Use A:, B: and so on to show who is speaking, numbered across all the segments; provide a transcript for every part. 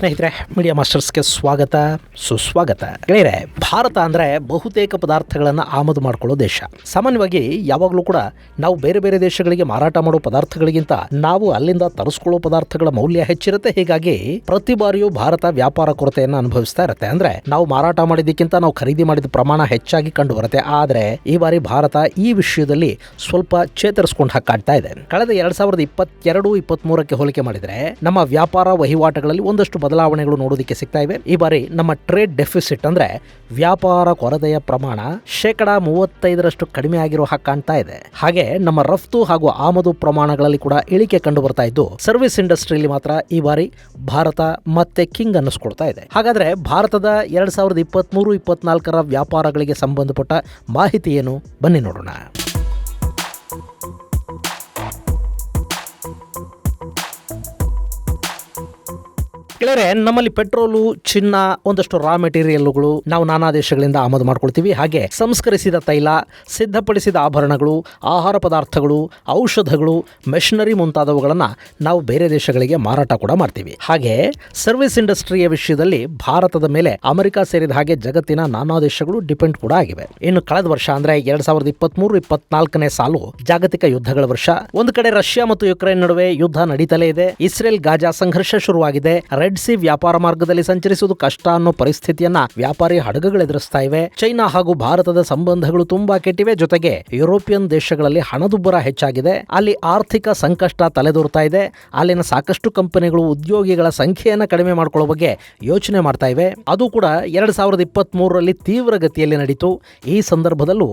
A: ಸ್ನೇಹಿತರೆ, ಮೀಡಿಯಾ ಮಾಸ್ಟರ್ಸ್ಗೆ ಸ್ವಾಗತ ಸುಸ್ವಾಗತ. ಗೆಳೆಯರೆ, ಭಾರತ ಅಂದರೆ ಬಹುತೇಕ ಪದಾರ್ಥಗಳನ್ನು ಆಮದು ಮಾಡಿಕೊಳ್ಳೋ ದೇಶ. ಸಾಮಾನ್ಯವಾಗಿ ಯಾವಾಗಲೂ ಕೂಡ ನಾವು ಬೇರೆ ಬೇರೆ ದೇಶಗಳಿಗೆ ಮಾರಾಟ ಮಾಡೋ ಪದಾರ್ಥಗಳಿಗಿಂತ ನಾವು ಅಲ್ಲಿಂದ ತರಿಸ್ಕೊಳ್ಳೋ ಪದಾರ್ಥಗಳ ಮೌಲ್ಯ ಹೆಚ್ಚಿರುತ್ತೆ. ಹೀಗಾಗಿ ಪ್ರತಿ ಬಾರಿಯೂ ಭಾರತ ವ್ಯಾಪಾರ ಕೊರತೆಯನ್ನು ಅನುಭವಿಸ್ತಾ ಇರುತ್ತೆ. ಅಂದ್ರೆ ನಾವು ಮಾರಾಟ ಮಾಡಿದ್ದಕ್ಕಿಂತ ನಾವು ಖರೀದಿ ಮಾಡಿದ ಪ್ರಮಾಣ ಹೆಚ್ಚಾಗಿ ಕಂಡು ಬರುತ್ತೆ. ಆದರೆ ಈ ಬಾರಿ ಭಾರತ ಈ ವಿಷಯದಲ್ಲಿ ಸ್ವಲ್ಪ ಚೇತರಿಸಿಕೊಂಡು ಕಾಡ್ತಾ ಇದೆ. ಕಳೆದ 2022-23ಕ್ಕೆ ಹೋಲಿಕೆ ಮಾಡಿದರೆ ನಮ್ಮ ವ್ಯಾಪಾರ ವಹಿವಾಟುಗಳಲ್ಲಿ ಒಂದಷ್ಟು ಬದಲಾವಣೆಗಳು ನೋಡೋದಕ್ಕೆ ಸಿಗ್ತಾ ಇವೆ. ಈ ಬಾರಿ ನಮ್ಮ ಟ್ರೇಡ್ ಡೆಫಿಸಿಟ್ ಅಂದ್ರೆ ವ್ಯಾಪಾರ ಕೊರತೆಯ ಪ್ರಮಾಣ 35% ಕಡಿಮೆ ಆಗಿರೋ ಹಾಗೆ ಕಾಣ್ತಾ ಇದೆ. ಹಾಗೆ ನಮ್ಮ ರಫ್ತು ಹಾಗೂ ಆಮದು ಪ್ರಮಾಣಗಳಲ್ಲಿ ಕೂಡ ಇಳಿಕೆ ಕಂಡು ಬರ್ತಾ ಇದ್ದು, ಸರ್ವಿಸ್ ಇಂಡಸ್ಟ್ರಿಯಲ್ಲಿ ಮಾತ್ರ ಈ ಬಾರಿ ಭಾರತ ಮತ್ತೆ ಕಿಂಗ್ ಅನ್ನಿಸ್ಕೊಳ್ತಾ ಇದೆ. ಹಾಗಾದ್ರೆ ಭಾರತದ 2023-24ರ ವ್ಯಾಪಾರಗಳಿಗೆ ಸಂಬಂಧಪಟ್ಟ ಮಾಹಿತಿ ಏನು, ಬನ್ನಿ ನೋಡೋಣ. ಗೆಳೆಯರೆ, ನಮ್ಮಲ್ಲಿ ಪೆಟ್ರೋಲು, ಚಿನ್ನ, ಒಂದಷ್ಟು ರಾ ಮೆಟೀರಿಯಲ್ಗಳು ನಾವು ನಾನಾ ದೇಶಗಳಿಂದ ಆಮದು ಮಾಡ್ಕೊಳ್ತೀವಿ. ಹಾಗೆ ಸಂಸ್ಕರಿಸಿದ ತೈಲ, ಸಿದ್ಧಪಡಿಸಿದ ಆಭರಣಗಳು, ಆಹಾರ ಪದಾರ್ಥಗಳು, ಔಷಧಗಳು, ಮೆಷಿನರಿ ಮುಂತಾದವುಗಳನ್ನು ನಾವು ಬೇರೆ ದೇಶಗಳಿಗೆ ಮಾರಾಟ ಕೂಡ ಮಾಡ್ತೀವಿ. ಹಾಗೆ ಸರ್ವಿಸ್ ಇಂಡಸ್ಟ್ರಿಯ ವಿಷಯದಲ್ಲಿ ಭಾರತದ ಮೇಲೆ ಅಮೆರಿಕ ಸೇರಿದ ಹಾಗೆ ಜಗತ್ತಿನ ನಾನಾ ದೇಶಗಳು ಡಿಪೆಂಡ್ ಕೂಡ ಆಗಿವೆ. ಇನ್ನು ಕಳೆದ ವರ್ಷ ಅಂದ್ರೆ 2023-24ನೇ ಸಾಲು ಜಾಗತಿಕ ಯುದ್ಧಗಳ ವರ್ಷ. ಒಂದು ಕಡೆ ರಷ್ಯಾ ಮತ್ತು ಯುಕ್ರೇನ್ ನಡುವೆ ಯುದ್ಧ ನಡೀತಲೇ ಇದೆ. ಇಸ್ರೇಲ್ ಗಾಜಾ ಸಂಘರ್ಷ ಶುರುವಾಗಿದೆ. ರೆಡ್ ಸಿ ವ್ಯಾಪಾರ ಮಾರ್ಗದಲ್ಲಿ ಸಂಚರಿಸುವುದು ಕಷ್ಟ ಅನ್ನೋ ಪರಿಸ್ಥಿತಿಯನ್ನ ವ್ಯಾಪಾರಿ ಹಡಗುಗಳು ಎದುರಿಸ್ತಾ ಇವೆ. ಚೈನಾ ಹಾಗೂ ಭಾರತದ ಸಂಬಂಧಗಳು ತುಂಬಾ ಕೆಟ್ಟಿವೆ. ಜೊತೆಗೆ ಯುರೋಪಿಯನ್ ದೇಶಗಳಲ್ಲಿ ಹಣದುಬ್ಬರ ಹೆಚ್ಚಾಗಿದೆ. ಅಲ್ಲಿ ಆರ್ಥಿಕ ಸಂಕಷ್ಟ ತಲೆದೋರ್ತಾ ಇದೆ. ಅಲ್ಲಿನ ಸಾಕಷ್ಟು ಕಂಪನಿಗಳು ಉದ್ಯೋಗಿಗಳ ಸಂಖ್ಯೆಯನ್ನು ಕಡಿಮೆ ಮಾಡ್ಕೊಳ್ಳೋ ಬಗ್ಗೆ ಯೋಚನೆ ಮಾಡ್ತಾ ಇವೆ. ಅದು ಕೂಡ 2023ರಲ್ಲಿ ತೀವ್ರ ಗತಿಯಲ್ಲಿ ನಡೀತು. ಈ ಸಂದರ್ಭದಲ್ಲೂ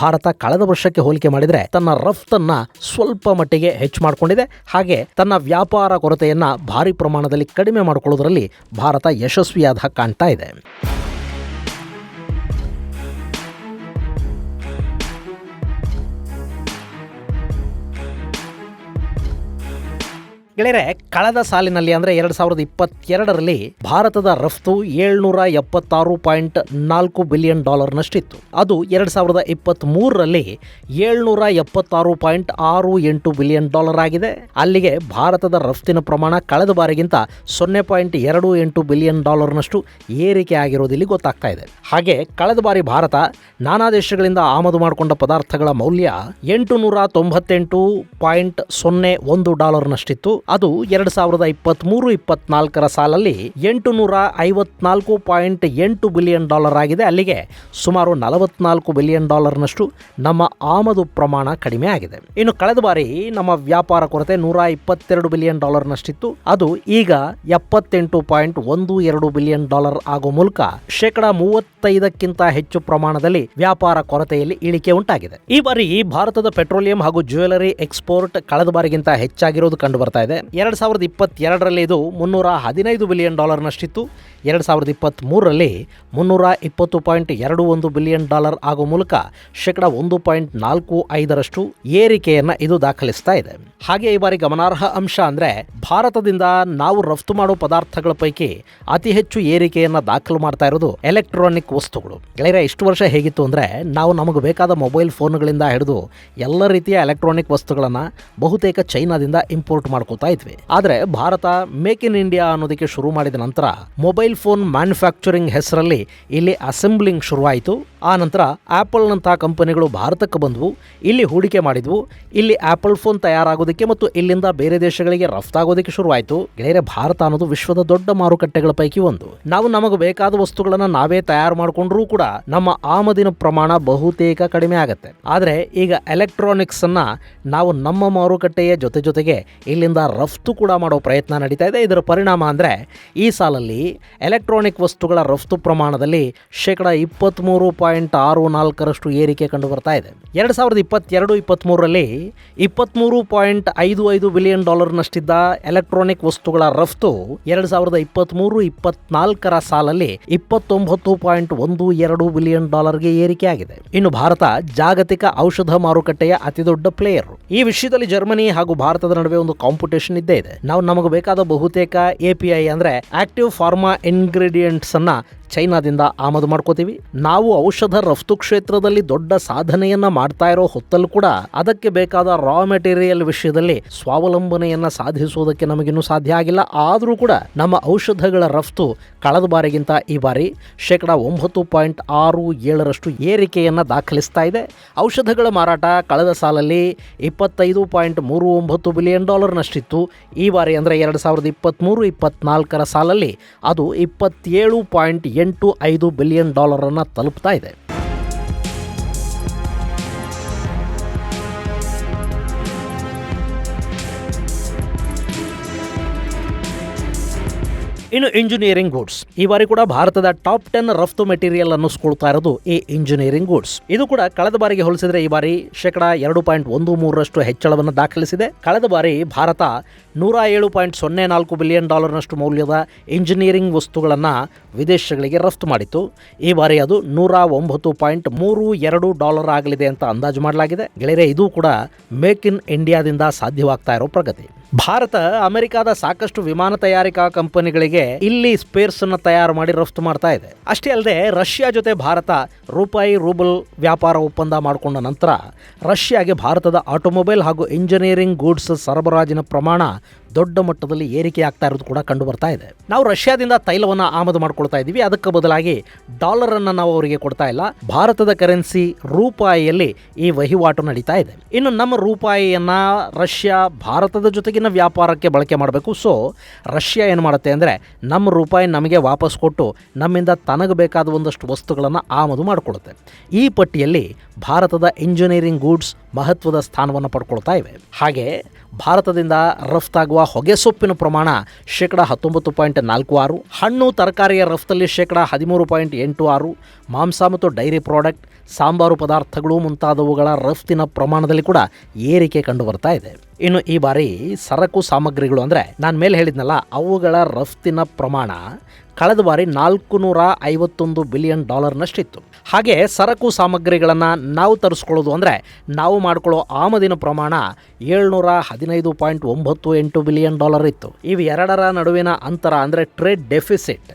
A: ಭಾರತ ಕಳೆದ ವರ್ಷಕ್ಕೆ ಹೋಲಿಕೆ ಮಾಡಿದರೆ ತನ್ನ ರಫ್ತನ್ನ ಸ್ವಲ್ಪ ಮಟ್ಟಿಗೆ ಹೆಚ್ಚು ಮಾಡಿಕೊಂಡಿದೆ. ಹಾಗೆ ತನ್ನ ವ್ಯಾಪಾರ ಕೊರತೆಯನ್ನ ಭಾರಿ ಪ್ರಮಾಣದಲ್ಲಿ ಕಡಿಮೆ ಮಾಡಿಕೊಳ್ಳೋದ್ರಲ್ಲಿ ಭಾರತ ಯಶಸ್ವಿಯಾದ ಕಾಣ್ತಾ ಇದೆ. ಗೆಳೆಯರೆ, ಕಳೆದ ಸಾಲಿನಲ್ಲಿ ಅಂದರೆ 2022ರಲ್ಲಿ ಭಾರತದ ರಫ್ತು $776.4 ಬಿಲಿಯನ್ ನಷ್ಟಿತ್ತು. ಅದು 2023ರಲ್ಲಿ $776.68 ಬಿಲಿಯನ್ ಆಗಿದೆ. ಅಲ್ಲಿಗೆ ಭಾರತದ ರಫ್ತಿನ ಪ್ರಮಾಣ ಕಳೆದ ಬಾರಿಗಿಂತ $0.28 ಬಿಲಿಯನ್ ನಷ್ಟು ಏರಿಕೆ ಆಗಿರೋದಿಲ್ಲಿ ಗೊತ್ತಾಗ್ತಾ ಇದೆ. ಹಾಗೆ ಕಳೆದ ಬಾರಿ ಭಾರತ ನಾನಾ ದೇಶಗಳಿಂದ ಆಮದು ಮಾಡಿಕೊಂಡ ಪದಾರ್ಥಗಳ ಮೌಲ್ಯ $898.01 ನಷ್ಟಿತ್ತು. ಅದು 2023-24ರ ಸಾಲಲ್ಲಿ $854.8 ಬಿಲಿಯನ್ ಆಗಿದೆ. ಅಲ್ಲಿಗೆ ಸುಮಾರು $44 ಬಿಲಿಯನ್ ನಷ್ಟು ನಮ್ಮ ಆಮದು ಪ್ರಮಾಣ ಕಡಿಮೆ ಆಗಿದೆ. ಇನ್ನು ಕಳೆದ ಬಾರಿ ನಮ್ಮ ವ್ಯಾಪಾರ ಕೊರತೆ $122 ಬಿಲಿಯನ್ ನಷ್ಟಿತ್ತು. ಅದು ಈಗ $78.12 ಬಿಲಿಯನ್ ಆಗೋ ಮೂಲಕ 35%ಕ್ಕಿಂತ ಹೆಚ್ಚು ಪ್ರಮಾಣದಲ್ಲಿ ವ್ಯಾಪಾರ ಕೊರತೆಯಲ್ಲಿ ಇಳಿಕೆ ಉಂಟಾಗಿದೆ. ಈ ಬಾರಿ ಭಾರತದ ಪೆಟ್ರೋಲಿಯಂ ಹಾಗೂ ಜ್ಯುವೆಲರಿ ಎಕ್ಸ್ಪೋರ್ಟ್ ಕಳೆದ ಬಾರಿಗಿಂತ ಹೆಚ್ಚಾಗಿರೋದು ಕಂಡು ಬರ್ತಾ ಇದೆ. 2022ರಲ್ಲಿ ಇದು $315 ಬಿಲಿಯನ್ ನಷ್ಟಿತ್ತು. 2023ರಲ್ಲಿ $320.21 ಬಿಲಿಯನ್ ಆಗೋ ಮೂಲಕ 1.45% ಏರಿಕೆಯನ್ನ ಇದು ದಾಖಲಿಸ್ತಾ ಇದೆ. ಹಾಗೆ ಈ ಬಾರಿ ಗಮನಾರ್ಹ ಅಂಶ ಅಂದ್ರೆ ಭಾರತದಿಂದ ನಾವು ರಫ್ತು ಮಾಡೋ ಪದಾರ್ಥಗಳ ಪೈಕಿ ಅತಿ ಹೆಚ್ಚು ಏರಿಕೆಯನ್ನ ದಾಖಲು ಮಾಡ್ತಾ ಇರೋದು ಎಲೆಕ್ಟ್ರಾನಿಕ್ ವಸ್ತುಗಳು. ಗೆಳೆಯರೆ, ಇಷ್ಟು ವರ್ಷ ಹೇಗಿತ್ತು ಅಂದ್ರೆ ನಾವು ನಮಗೆ ಬೇಕಾದ ಮೊಬೈಲ್ ಫೋನ್ಗಳಿಂದ ಹಿಡಿದು ಎಲ್ಲ ರೀತಿಯ ಎಲೆಕ್ಟ್ರಾನಿಕ್ ವಸ್ತುಗಳನ್ನ ಬಹುತೇಕ ಚೈನಾದಿಂದ ಇಂಪೋರ್ಟ್ ಮಾಡ್ಕೋತಾ ಇದ್ವಿ. ಆದ್ರೆ ಭಾರತ ಮೇಕ್ ಇನ್ ಇಂಡಿಯಾ ಅನ್ನೋದಕ್ಕೆ ಶುರು ಮಾಡಿದ ನಂತರ ಮೊಬೈಲ್ ಫೋನ್ ಮ್ಯಾನುಫ್ಯಾಕ್ಚರಿಂಗ್ ಹೆಸರಲ್ಲಿ ಇಲ್ಲಿ ಅಸೆಂಬ್ಲಿಂಗ್ ಶುರುವಾಯಿತು. ಆ ನಂತರ ಆಪಲ್ ನಂತಹ ಕಂಪನಿಗಳು ಭಾರತಕ್ಕೆ ಬಂದವು, ಇಲ್ಲಿ ಹೂಡಿಕೆ ಮಾಡಿದ್ವು. ಇಲ್ಲಿ ಆಪಲ್ ಫೋನ್ ತಯಾರಾಗೋದಕ್ಕೆ ಮತ್ತು ಇಲ್ಲಿಂದ ಬೇರೆ ದೇಶಗಳಿಗೆ ರಫ್ತಾಗೋದಕ್ಕೆ ಶುರುವಾಯಿತು. ಗೆಳೆಯರೆ, ಭಾರತ ಅನ್ನೋದು ವಿಶ್ವದ ದೊಡ್ಡ ಮಾರುಕಟ್ಟೆಗಳ ಪೈಕಿ ಒಂದು. ನಾವು ನಮಗೆ ಬೇಕಾದ ವಸ್ತುಗಳನ್ನ ನಾವೇ ತಯಾರು ಮಾಡಿಕೊಂಡ್ರೂ ಕೂಡ ನಮ್ಮ ಆಮದಿನ ಪ್ರಮಾಣ ಬಹುತೇಕ ಕಡಿಮೆ ಆಗುತ್ತೆ. ಆದ್ರೆ ಈಗ ಎಲೆಕ್ಟ್ರಾನಿಕ್ಸ್ ಅನ್ನ ನಾವು ನಮ್ಮ ಮಾರುಕಟ್ಟೆಯ ಜೊತೆಗೆ ಇಲ್ಲಿಂದ ರಫ್ತು ಕೂಡ ಮಾಡೋ ಪ್ರಯತ್ನ ನಡೀತಾ ಇದೆ. ಇದರ ಪರಿಣಾಮ ಅಂದ್ರೆ ಈ ಸಾಲಲ್ಲಿ ಎಲೆಕ್ಟ್ರಾನಿಕ್ ವಸ್ತುಗಳ ರಫ್ತು ಪ್ರಮಾಣದಲ್ಲಿ 23.64% ಏರಿಕೆ ಕಂಡು ಬರ್ತಾ ಇದೆ. 2022-23ರಲ್ಲಿ $23.55 ಬಿಲಿಯನ್ ನಷ್ಟಿದ್ದ ಎಲೆಕ್ಟ್ರಾನಿಕ್ ವಸ್ತುಗಳ ರಫ್ತು 2023-24ರ ಸಾಲಲ್ಲಿ $29.12 ಬಿಲಿಯನ್ ಏರಿಕೆ ಆಗಿದೆ. ಇನ್ನು ಭಾರತ ಜಾಗತಿಕ ಔಷಧ ಮಾರುಕಟ್ಟೆಯ ಅತಿದೊಡ್ಡ ಪ್ಲೇಯರ್. ಈ ವಿಷಯದಲ್ಲಿ ಜರ್ಮನಿ ಹಾಗೂ ಭಾರತದ ನಡುವೆ ಒಂದು ಕಾಂಪಿಟೇಷನ್ ಇದ್ದೇ ಇದೆ. ನಾವು ನಮಗೆ ಬೇಕಾದ ಬಹುತೇಕ API ಅಂದ್ರೆ ಆಕ್ಟಿವ್ ಫಾರ್ಮಾ ಇಂಗ್ರೀಡಿಯೆಂಟ್ಸ್ ಅನ್ನ ಚೈನಾದಿಂದ ಆಮದು ಮಾಡ್ಕೋತೀವಿ. ನಾವು ಔಷಧ ರಫ್ತು ಕ್ಷೇತ್ರದಲ್ಲಿ ದೊಡ್ಡ ಸಾಧನೆಯನ್ನ ಮಾಡ್ತಾ ಇರೋ ಹೊತ್ತಲ್ಲೂ ಕೂಡ ಅದಕ್ಕೆ ಬೇಕಾದ ರಾ ಮೆಟೀರಿಯಲ್ ವಿಷಯದಲ್ಲಿ ಸ್ವಾವಲಂಬನೆಯನ್ನ ಸಾಧಿಸುವುದಕ್ಕೆ ನಮಗಿನ್ನೂ ಸಾಧ್ಯ ಆಗಿಲ್ಲ. ಆದರೂ ಕೂಡ ನಮ್ಮ ಔಷಧಗಳ ರಫ್ತು ಕಳೆದ ಬಾರಿಗಿಂತ ಈ ಬಾರಿ 9.67% ಏರಿಕೆಯನ್ನು ದಾಖಲಿಸ್ತಾ ಇದೆ. ಔಷಧಗಳ ಮಾರಾಟ ಕಳೆದ ಸಾಲಲ್ಲಿ $25.39 ಬಿಲಿಯನ್ ನಷ್ಟಿತ್ತು. ಈ ಬಾರಿ ಅಂದರೆ 2023-24 ಸಾಲಲ್ಲಿ ಅದು $27.85 ಬಿಲಿಯನ್ ಅನ್ನು ತಲುಪ್ತಾ ಇದೆ. ಇನ್ನು ಇಂಜಿನಿಯರಿಂಗ್ ಗೂಡ್ಸ್ ಈ ಬಾರಿ ಕೂಡ ಭಾರತದ ಟಾಪ್ 10 ರಫ್ತು ಮೆಟೀರಿಯಲ್ ಅನ್ನಿಸ್ಕೊಳ್ತಾ ಇರೋದು ಈ ಇಂಜಿನಿಯರಿಂಗ್ ಗೂಡ್ಸ್. ಇದು ಕೂಡ ಕಳೆದ ಬಾರಿಗೆ ಹೋಲಿಸಿದ್ರೆ ಈ ಬಾರಿ 2.13% ಹೆಚ್ಚಳವನ್ನು ದಾಖಲಿಸಿದೆ. ಕಳೆದ ಬಾರಿ ಭಾರತ $107.04 ಬಿಲಿಯನ್ ನಷ್ಟು ಮೌಲ್ಯದ ಇಂಜಿನಿಯರಿಂಗ್ ವಸ್ತುಗಳನ್ನು ವಿದೇಶಗಳಿಗೆ ರಫ್ತು ಮಾಡಿತ್ತು. ಈ ಬಾರಿ ಅದು $109.32 ಆಗಲಿದೆ ಅಂತ ಅಂದಾಜು ಮಾಡಲಾಗಿದೆ. ಗೆಳೆಯರೆ, ಇದು ಕೂಡ ಮೇಕ್ ಇನ್ ಇಂಡಿಯಾದಿಂದ ಸಾಧ್ಯವಾಗ್ತಾ ಇರೋ ಪ್ರಗತಿ. ಭಾರತ ಅಮೆರಿಕಾದ ಸಾಕಷ್ಟು ವಿಮಾನ ತಯಾರಿಕಾ ಕಂಪನಿಗಳಿಗೆ ಇಲ್ಲಿ ಸ್ಪೇರ್ಸ್ ಅನ್ನು ತಯಾರು ಮಾಡಿ ರಫ್ತು ಮಾಡ್ತಾ ಇದೆ. ಅಷ್ಟೇ ಅಲ್ಲದೆ ರಷ್ಯಾ ಜೊತೆ ಭಾರತ ರೂಬಲ್ ವ್ಯಾಪಾರ ಒಪ್ಪಂದ ಮಾಡಿಕೊಂಡ ನಂತರ ರಷ್ಯಾಗೆ ಭಾರತದ ಆಟೋಮೊಬೈಲ್ ಹಾಗೂ ಇಂಜಿನಿಯರಿಂಗ್ ಗೂಡ್ಸ್ ಸರಬರಾಜಿನ ಪ್ರಮಾಣ ದೊಡ್ಡ ಮಟ್ಟದಲ್ಲಿ ಏರಿಕೆ ಆಗ್ತಾ ಇರೋದು ಕೂಡ ಕಂಡು ಬರ್ತಾ ಇದೆ. ನಾವು ರಷ್ಯಾದಿಂದ ತೈಲವನ್ನು ಆಮದು ಮಾಡ್ಕೊಳ್ತಾ ಇದ್ದೀವಿ, ಅದಕ್ಕೆ ಬದಲಾಗಿ ಡಾಲರ್ ಅನ್ನು ನಾವು ಅವರಿಗೆ ಕೊಡ್ತಾ ಇಲ್ಲ. ಭಾರತದ ಕರೆನ್ಸಿ ರೂಪಾಯಿಯಲ್ಲಿ ಈ ವಹಿವಾಟು ನಡೀತಾ ಇದೆ. ಇನ್ನು ನಮ್ಮ ರೂಪಾಯಿಯನ್ನ ರಷ್ಯಾ ಭಾರತದ ಜೊತೆಗಿನ ವ್ಯಾಪಾರಕ್ಕೆ ಬಳಕೆ ಮಾಡಬೇಕು. ಸೊ ರಷ್ಯಾ ಏನು ಮಾಡುತ್ತೆ ಅಂದರೆ ನಮ್ಮ ರೂಪಾಯಿ ನಮಗೆ ವಾಪಸ್ ಕೊಟ್ಟು ನಮ್ಮಿಂದ ತನಗೆ ಬೇಕಾದ ಒಂದಷ್ಟು ವಸ್ತುಗಳನ್ನು ಆಮದು ಮಾಡಿಕೊಡುತ್ತೆ. ಈ ಪಟ್ಟಿಯಲ್ಲಿ ಭಾರತದ ಇಂಜಿನಿಯರಿಂಗ್ ಗೂಡ್ಸ್ ಮಹತ್ವದ ಸ್ಥಾನವನ್ನು ಪಡ್ಕೊಳ್ತಾ ಇವೆ. ಹಾಗೆ ಭಾರತದಿಂದ ರಫ್ತಾಗುವ ಹೊಗೆಸೊಪ್ಪಿನ ಪ್ರಮಾಣ 19.46%, ಹಣ್ಣು ತರಕಾರಿಯ ರಫ್ತಲ್ಲಿ 13.86%, ಮಾಂಸ ಮತ್ತು ಡೈರಿ ಪ್ರಾಡಕ್ಟ್, ಸಾಂಬಾರು ಪದಾರ್ಥಗಳು ಮುಂತಾದವುಗಳ ರಫ್ತಿನ ಪ್ರಮಾಣದಲ್ಲಿ ಕೂಡ ಏರಿಕೆ ಕಂಡು ಬರ್ತಾ ಇದೆ. ಇನ್ನು ಈ ಬಾರಿ ಸರಕು ಸಾಮಗ್ರಿಗಳು ಅಂದರೆ ನಾನು ಮೇಲೆ ಹೇಳಿದ್ನಲ್ಲ, ಅವುಗಳ ರಫ್ತಿನ ಪ್ರಮಾಣ ಕಳೆದ ಬಾರಿ $451 ಬಿಲಿಯನ್ ನಷ್ಟಿತ್ತು. ಹಾಗೆ ಸರಕು ಸಾಮಗ್ರಿಗಳನ್ನು ನಾವು ತರಿಸ್ಕೊಳ್ಳೋದು ಅಂದರೆ ನಾವು ಮಾಡ್ಕೊಳ್ಳೋ ಆಮದಿನ ಪ್ರಮಾಣ $715.98 ಬಿಲಿಯನ್ ಇತ್ತು. ಇವು ಎರಡರ ನಡುವಿನ ಅಂತರ ಅಂದರೆ ಟ್ರೇಡ್ ಡೆಫಿಸಿಟ್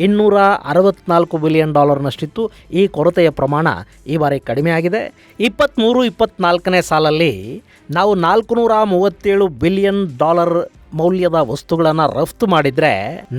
A: $264 ಬಿಲಿಯನ್ ನಷ್ಟಿತ್ತು. ಈ ಕೊರತೆಯ ಪ್ರಮಾಣ ಈ ಬಾರಿ ಕಡಿಮೆ ಆಗಿದೆ. 23-24ನೇ ಸಾಲಲ್ಲಿ ನಾವು $437 ಬಿಲಿಯನ್ ಮೌಲ್ಯದ ವಸ್ತುಗಳನ್ನು ರಫ್ತು ಮಾಡಿದರೆ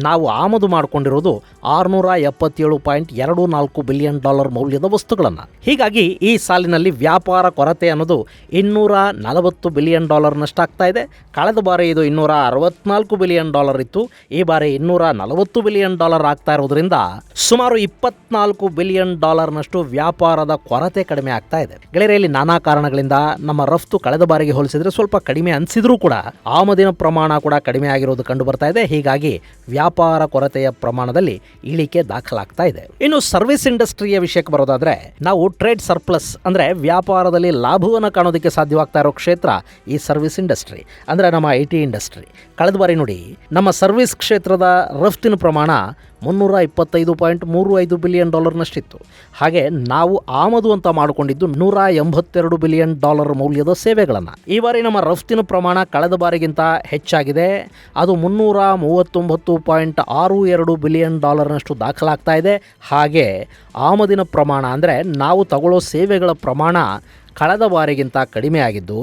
A: ನಾವು ಆಮದು ಮಾಡಿಕೊಂಡಿರೋದು $677.24 ಬಿಲಿಯನ್ ಮೌಲ್ಯದ ವಸ್ತುಗಳನ್ನು. ಹೀಗಾಗಿ ಈ ಸಾಲಿನಲ್ಲಿ ವ್ಯಾಪಾರ ಕೊರತೆ ಅನ್ನೋದು $240 ಬಿಲಿಯನ್ ನಷ್ಟಾಗ್ತಾ ಇದೆ. ಕಳೆದ ಬಾರಿ ಇದು $264 ಬಿಲಿಯನ್ ಇತ್ತು. ಈ ಬಾರಿ $240 ಬಿಲಿಯನ್ ಆಗ್ತಾ ಇರೋದ್ರಿಂದ ಸುಮಾರು $24 ಬಿಲಿಯನ್ ನಷ್ಟು ವ್ಯಾಪಾರದ ಕೊರತೆ ಕಡಿಮೆ ಆಗ್ತಾ ಇದೆ. ಗೆಳೆಯರಲ್ಲಿ ನಾನಾ ಕಾರಣಗಳಿಂದ ನಮ್ಮ ರಫ್ತು ಕಳೆದ ಬಾರಿಗೆ ಹೋಲಿಸಿದ್ರೆ ಸ್ವಲ್ಪ ಕಡಿಮೆ ಅನಿಸಿದ್ರೂ ಕೂಡ ಆಮದಿನ ಪ್ರಮಾಣ ಕೂಡ ಕಡಿಮೆ ಆಗಿರೋದು ಕಂಡು ಬರ್ತಾ ಇದೆ. ಹೀಗಾಗಿ ವ್ಯಾಪಾರ ಕೊರತೆಯ ಪ್ರಮಾಣದಲ್ಲಿ ಇಳಿಕೆ ದಾಖಲಾಗ್ತಾ ಇದೆ. ಇನ್ನು ಸರ್ವಿಸ್ ಇಂಡಸ್ಟ್ರಿಯ ವಿಷಯಕ್ಕೆ ಬರೋದಾದ್ರೆ ನಾವು ಟ್ರೇಡ್ ಸರ್ಪ್ಲಸ್ ಅಂದ್ರೆ ವ್ಯಾಪಾರದಲ್ಲಿ ಲಾಭವನ್ನು ಕಾಣೋದಕ್ಕೆ ಸಾಧ್ಯವಾಗ್ತಾ ಇರೋ ಕ್ಷೇತ್ರ ಈ ಸರ್ವಿಸ್ ಇಂಡಸ್ಟ್ರಿ ಅಂದ್ರೆ ನಮ್ಮ IT ಇಂಡಸ್ಟ್ರಿ. ಕಳೆದ ಬಾರಿ ನೋಡಿ ನಮ್ಮ ಸರ್ವಿಸ್ ಕ್ಷೇತ್ರದ ರಫ್ತಿನ ಪ್ರಮಾಣ $325.35 ಬಿಲಿಯನ್ ನಷ್ಟಿತ್ತು. ಹಾಗೆ ನಾವು ಆಮದು ಅಂತ ಮಾಡಿಕೊಂಡಿದ್ದು $182 ಬಿಲಿಯನ್ ಮೌಲ್ಯದ ಸೇವೆಗಳನ್ನು. ಈ ಬಾರಿ ನಮ್ಮ ರಫ್ತಿನ ಪ್ರಮಾಣ ಕಳೆದ ಬಾರಿಗಿಂತ ಹೆಚ್ಚಾಗಿದೆ. ಅದು $339.62 ಬಿಲಿಯನ್ ನಷ್ಟು ದಾಖಲಾಗ್ತಾ ಇದೆ. ಹಾಗೆ ಆಮದಿನ ಪ್ರಮಾಣ ಅಂದರೆ ನಾವು ತಗೊಳ್ಳೋ ಸೇವೆಗಳ ಪ್ರಮಾಣ ಕಳೆದ ಬಾರಿಗಿಂತ ಕಡಿಮೆ ಆಗಿದ್ದು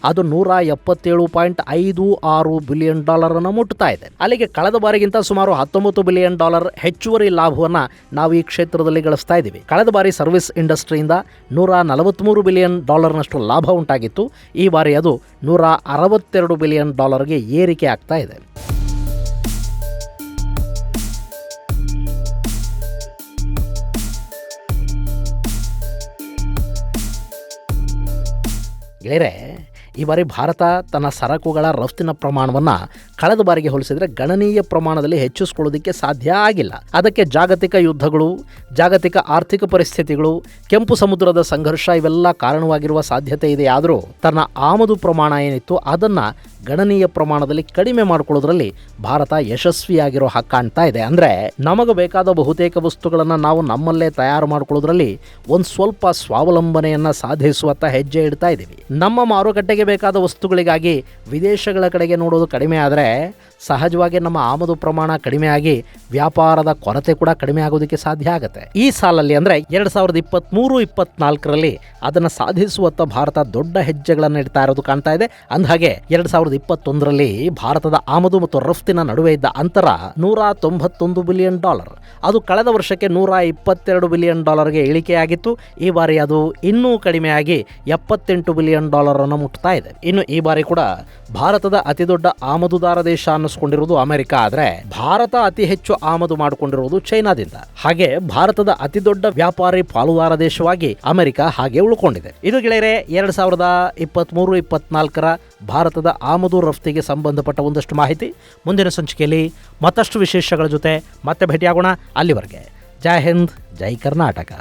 A: ಅದು $177.56 ಬಿಲಿಯನ್ ಅನ್ನು ಮುಟ್ಟುತ್ತಾ ಇದೆ. ಅಲ್ಲಿಗೆ ಕಳೆದ ಬಾರಿಗಿಂತ ಸುಮಾರು $19 ಬಿಲಿಯನ್ ಹೆಚ್ಚುವರಿ ಲಾಭವನ್ನು ನಾವು ಈ ಕ್ಷೇತ್ರದಲ್ಲಿ ಗಳಿಸ್ತಾ ಇದ್ದೀವಿ. ಕಳೆದ ಬಾರಿ ಸರ್ವಿಸ್ ಇಂಡಸ್ಟ್ರಿಯಿಂದ $143 ಬಿಲಿಯನ್ ನಷ್ಟು ಲಾಭ ಉಂಟಾಗಿತ್ತು. ಈ ಬಾರಿ ಅದು $162 ಬಿಲಿಯನ್ ಗೆ ಏರಿಕೆ ಆಗ್ತಾ ಇದೆ. ಗೆಳೆಯರೆ, ಈ ಬಾರಿ ಭಾರತ ತನ್ನ ಸರಕುಗಳ ರಫ್ತಿನ ಪ್ರಮಾಣವನ್ನು ಕಳೆದ ಬಾರಿಗೆ ಹೋಲಿಸಿದರೆ ಗಣನೀಯ ಪ್ರಮಾಣದಲ್ಲಿ ಹೆಚ್ಚಿಸಿಕೊಳ್ಳೋದಕ್ಕೆ ಸಾಧ್ಯ ಆಗಿಲ್ಲ. ಅದಕ್ಕೆ ಜಾಗತಿಕ ಯುದ್ಧಗಳು, ಜಾಗತಿಕ ಆರ್ಥಿಕ ಪರಿಸ್ಥಿತಿಗಳು, ಕೆಂಪು ಸಮುದ್ರದ ಸಂಘರ್ಷ ಇವೆಲ್ಲ ಕಾರಣವಾಗಿರುವ ಸಾಧ್ಯತೆ ಇದೆ. ಆದರೂ ತನ್ನ ಆಮದು ಪ್ರಮಾಣ ಏನಿತ್ತು ಅದನ್ನು ಗಣನೀಯ ಪ್ರಮಾಣದಲ್ಲಿ ಕಡಿಮೆ ಮಾಡಿಕೊಳ್ಳೋದ್ರಲ್ಲಿ ಭಾರತ ಯಶಸ್ವಿಯಾಗಿರೋ ಹಾಗೆ ಕಾಣ್ತಾ ಇದೆ. ಅಂದರೆ ನಮಗೆ ಬೇಕಾದ ಬಹುತೇಕ ವಸ್ತುಗಳನ್ನು ನಾವು ನಮ್ಮಲ್ಲೇ ತಯಾರು ಮಾಡ್ಕೊಳ್ಳೋದ್ರಲ್ಲಿ ಒಂದು ಸ್ವಲ್ಪ ಸ್ವಾವಲಂಬನೆಯನ್ನು ಸಾಧಿಸುವತ್ತ ಹೆಜ್ಜೆ ಇಡ್ತಾ ಇದ್ದೀವಿ. ನಮ್ಮ ಮಾರುಕಟ್ಟೆಗೆ ಬೇಕಾದ ವಸ್ತುಗಳಿಗಾಗಿ ವಿದೇಶಗಳ ಕಡೆಗೆ ನೋಡೋದು ಕಡಿಮೆ ಆದರೆ ಸಹಜವಾಗಿ ನಮ್ಮ ಆಮದು ಪ್ರಮಾಣ ಕಡಿಮೆ ಆಗಿ ವ್ಯಾಪಾರದ ಕೊರತೆ ಕೂಡ ಕಡಿಮೆ ಆಗೋದಕ್ಕೆ ಸಾಧ್ಯ ಆಗುತ್ತೆ. ಈ ಸಾಲಲ್ಲಿ ಅಂದರೆ 2023-24ರಲ್ಲಿ ಅದನ್ನು ಸಾಧಿಸುವತ್ತ ಭಾರತ ದೊಡ್ಡ ಹೆಜ್ಜೆಗಳನ್ನು ಇಡ್ತಾ ಇರೋದು ಕಾಣ್ತಾ ಇದೆ. ಅಂದಹಾಗೆ 2021ರಲ್ಲಿ ಭಾರತದ ಆಮದು ಮತ್ತು ರಫ್ತಿನ ನಡುವೆ ಇದ್ದ ಅಂತರ $191 ಬಿಲಿಯನ್. ಅದು ಕಳೆದ ವರ್ಷಕ್ಕೆ $122 ಬಿಲಿಯನ್ ಇಳಿಕೆಯಾಗಿತ್ತು. ಈ ಬಾರಿ ಅದು ಇನ್ನೂ ಕಡಿಮೆಯಾಗಿ $78 ಬಿಲಿಯನ್ ಅನ್ನು ಮುಟ್ತಾ ಇದೆ. ಇನ್ನು ಈ ಬಾರಿ ಕೂಡ ಭಾರತದ ಅತಿದೊಡ್ಡ ಆಮದುದಾರ ದೇಶ ಅನ್ನಿಸ್ಕೊಂಡಿರುವುದು ಅಮೆರಿಕ ಆದರೆ ಭಾರತ ಅತಿ ಹೆಚ್ಚು ಆಮದು ಮಾಡಿಕೊಂಡಿರುವುದು ಚೈನಾದಿಂದ. ಹಾಗೆ ಭಾರತದ ಅತಿದೊಡ್ಡ ವ್ಯಾಪಾರಿ ಪಾಲುದಾರ ದೇಶವಾಗಿ ಅಮೆರಿಕ ಹಾಗೆ ಉಳ್ಕೊಂಡಿದೆ. ಇದು ಗೆಳೆಯರೆ 2023-24ರ ಭಾರತದ ಆಮದು ರಫ್ತಿಗೆ ಸಂಬಂಧಪಟ್ಟ ಒಂದಷ್ಟು ಮಾಹಿತಿ. ಮುಂದಿನ ಸಂಚಿಕೆಯಲ್ಲಿ ಮತ್ತಷ್ಟು ವಿಶೇಷಗಳ ಜೊತೆ ಮತ್ತೆ ಭೇಟಿಯಾಗೋಣ. ಅಲ್ಲಿವರೆಗೆ ಜೈ ಹಿಂದ್, ಜೈ ಕರ್ನಾಟಕ.